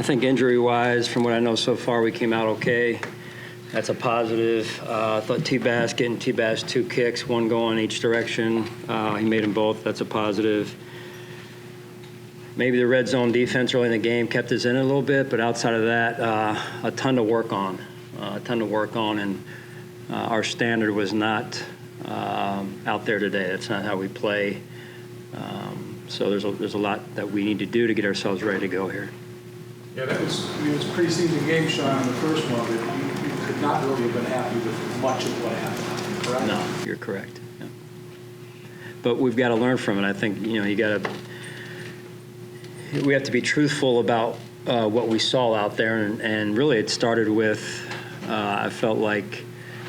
think injury-wise, from what I know so far, we came out okay. That's a positive. I thought T-Bass getting T-Bass 2 kicks, one going each direction. He made them both. That's a positive. Maybe the red zone defense early in the game kept us in a little bit, but outside of that, a ton to work on. And our standard was not out there today. That's not how we play. So there's a lot that we need to do to get ourselves ready to go here. Yeah, it was preseason game, Sean, in the first one, but you could not really have been happy with much of what happened, correct? No, you're correct. Yeah. But we've got to learn from it. I think, we have to be truthful about what we saw out there, and really it started with, I felt like,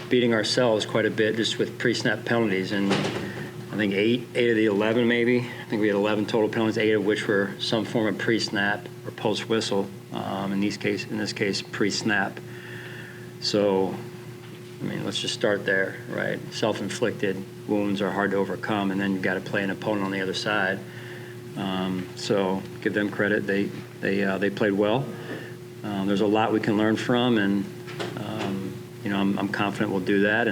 beating ourselves quite a bit just with pre-snap penalties, and I think 8 of the 11 maybe. I think we had 11 total penalties, 8 of which were some form of pre-snap or post-whistle. In this case, pre-snap. So, let's just start there, right? Self-inflicted wounds are hard to overcome, and then you've got to play an opponent on the other side. So give them credit. They played well. There's a lot we can learn from, and I'm confident we'll do that.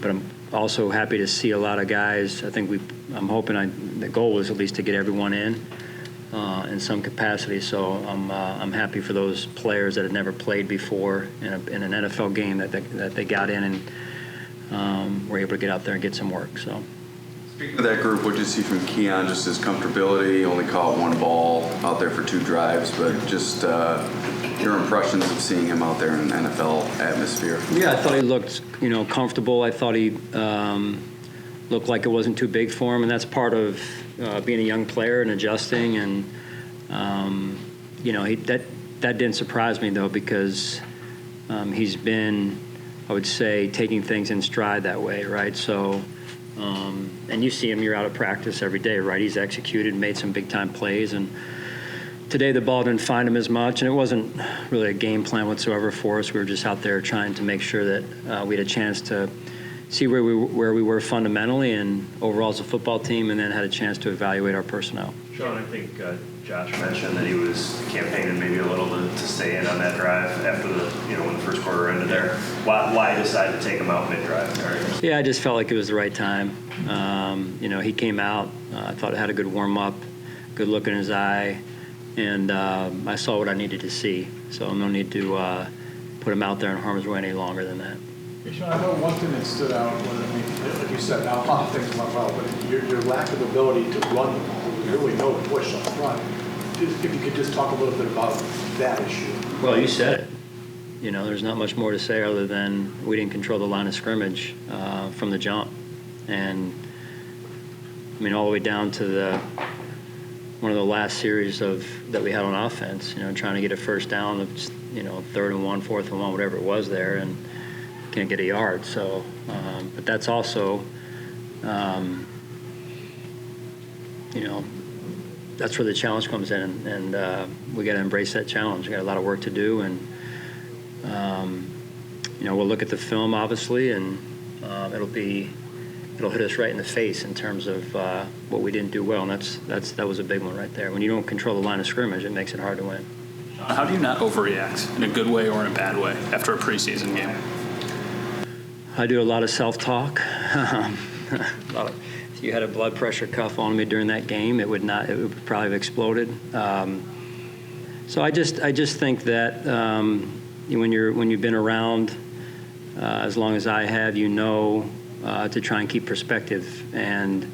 But I'm also happy to see a lot of guys. I'm hoping the goal was at least to get everyone in some capacity. So I'm happy for those players that had never played before in an NFL game that they got in and were able to get out there and get some work. So. Speaking of that group, what did you see from Keon? Just his comfortability, only caught one ball out there for 2 drives, but just your impressions of seeing him out there in an NFL atmosphere. Yeah, I thought he looked, comfortable. I thought he looked like it wasn't too big for him, and that's part of being a young player and adjusting. And that didn't surprise me though, because he's been, I would say, taking things in stride that way, right? So. And you see him, you're out of practice every day, right? He's executed, made some big-time plays, and today the ball didn't find him as much, and it wasn't really a game plan whatsoever for us. We were just out there trying to make sure that we had a chance to see where we were fundamentally and overall as a football team, and then had a chance to evaluate our personnel. Sean, I think Josh mentioned that he was campaigning maybe a little to stay in on that drive after when the first quarter ended there. Why decide to take him out mid-drive? Yeah, I just felt like it was the right time. He came out. I thought it had a good warm-up, good look in his eye, and I saw what I needed to see. So no need to put him out there in harm's way any longer than that. Hey, Sean, I know one thing that stood out, like you said, now a lot of things went well, but your lack of ability to run the ball. There was really no push up front. If you could just talk a little bit about that issue. Well, you said it. There's not much more to say other than we didn't control the line of scrimmage from the jump. And, all the way down to one of the last series that we had on offense, trying to get a first down of, 3rd and 1, 4th and 1, whatever it was there, and can't get a yard. So, but that's also, that's where the challenge comes in, and we got to embrace that challenge. We got a lot of work to do, and we'll look at the film obviously, and it'll hit us right in the face in terms of what we didn't do well, and that was a big one right there. When you don't control the line of scrimmage, it makes it hard to win. How do you not overreact in a good way or in a bad way after a preseason game? I do a lot of self-talk. If you had a blood pressure cuff on me during that game, it would probably have exploded. So I just think that when you've been around as long as I have, to try and keep perspective, and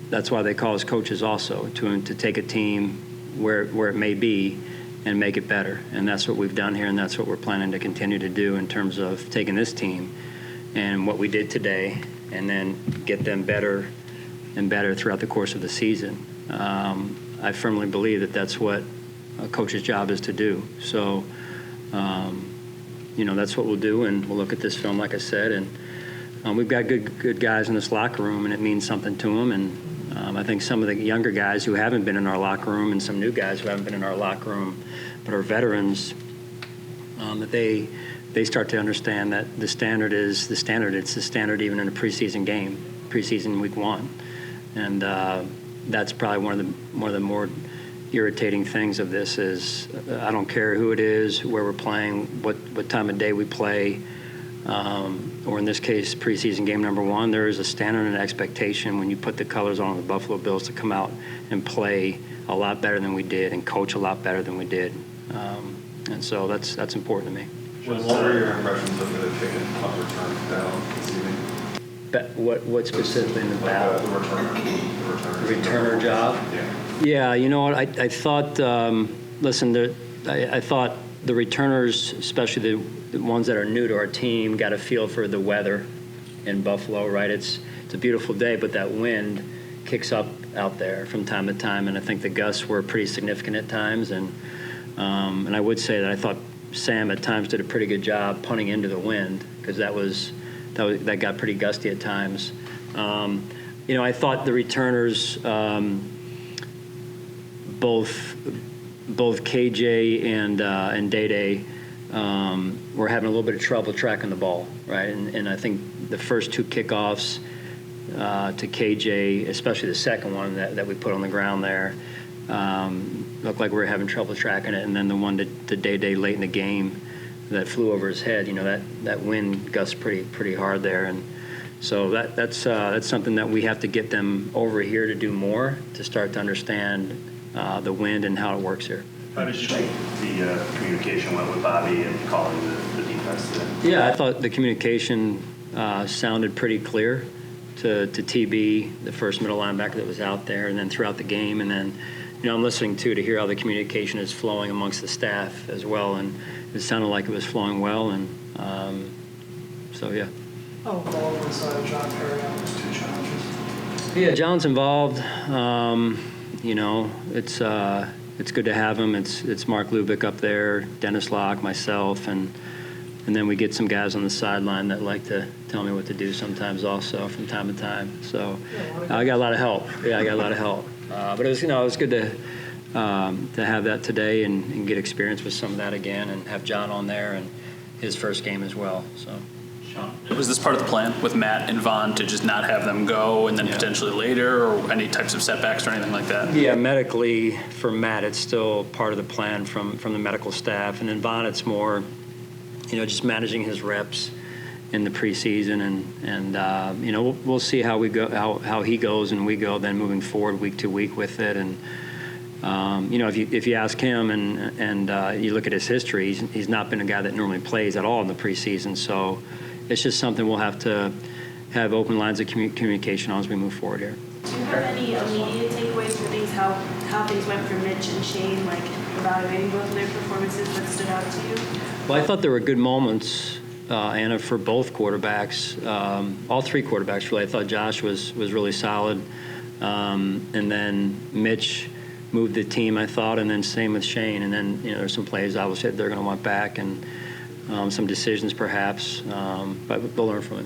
that's why they call us coaches also, to take a team where it may be and make it better. And that's what we've done here, and that's what we're planning to continue to do in terms of taking this team and what we did today, and then get them better and better throughout the course of the season. I firmly believe that that's what a coach's job is to do. So, that's what we'll do, and we'll look at this film, like I said, and we've got good guys in this locker room, and it means something to them. And I think some of the younger guys who haven't been in our locker room, and some new guys who haven't been in our locker room but are veterans, that they start to understand that the standard is the standard. It's the standard even in a preseason game, preseason week 1, and that's probably one of the more irritating things of this is I don't care who it is, where we're playing, what time of day we play, or in this case, preseason game number 1, there is a standard and an expectation when you put the colors on the Buffalo Bills to come out and play a lot better than we did and coach a lot better than we did. And so that's important to me. What were your impressions of the kick and punt return down this evening? What specifically in the battle? The returner. The returner job? Yeah. Yeah, you know what, I thought, listen, I thought the returners, especially the ones that are new to our team, got a feel for the weather in Buffalo, right? It's a beautiful day, but that wind kicks up out there from time to time, and I think the gusts were pretty significant at times, and I would say that I thought Sam at times did a pretty good job punting into the wind, because that got pretty gusty at times. I thought the returners, both KJ and Day were having a little bit of trouble tracking the ball, right? And I think the first 2 kickoffs to KJ, especially the second one that we put on the ground there, looked like we were having trouble tracking it. And then the one to Day late in the game that flew over his head, that wind gusted pretty hard there. And so that's something that we have to get them over here to do more, to start to understand the wind and how it works here. How did you think the communication went with Bobby and calling the defense today? Yeah, I thought the communication sounded pretty clear to TB, the first middle linebacker that was out there, and then throughout the game. And then, I'm listening to hear how the communication is flowing amongst the staff as well, and it sounded like it was flowing well. And so, yeah. How involved was John Perry on those 2 challenges? Yeah, John's involved. It's good to have him. It's Mark Lubick up there, Dennis Locke, myself, and then we get some guys on the sideline that like to tell me what to do sometimes also from time to time. So I got a lot of help. Yeah, I got a lot of help. But it was good to have that today and get experience with some of that again, and have John on there and his first game as well. So. Was this part of the plan with Matt and Vaughn to just not have them go and then potentially later, or any types of setbacks or anything like that? Yeah, medically for Matt, it's still part of the plan from the medical staff. And then Vaughn, it's more, just managing his reps in the preseason. And we'll see how we go, how he goes and we go then moving forward week to week with it. And, if you ask him and you look at his history, he's not been a guy that normally plays at all in the preseason. So it's just something we'll have to have open lines of communication on as we move forward here. Do you have any immediate takeaways for things, how things went for Mitch and Shane, like evaluating both of their performances that stood out to you? Well, I thought there were good moments, Anna, for both quarterbacks, all 3 quarterbacks really. I thought Josh was really solid, and then Mitch moved the team, I thought, and then same with Shane. And then there's some plays obviously they're going to want back, and some decisions perhaps, but we'll learn from it.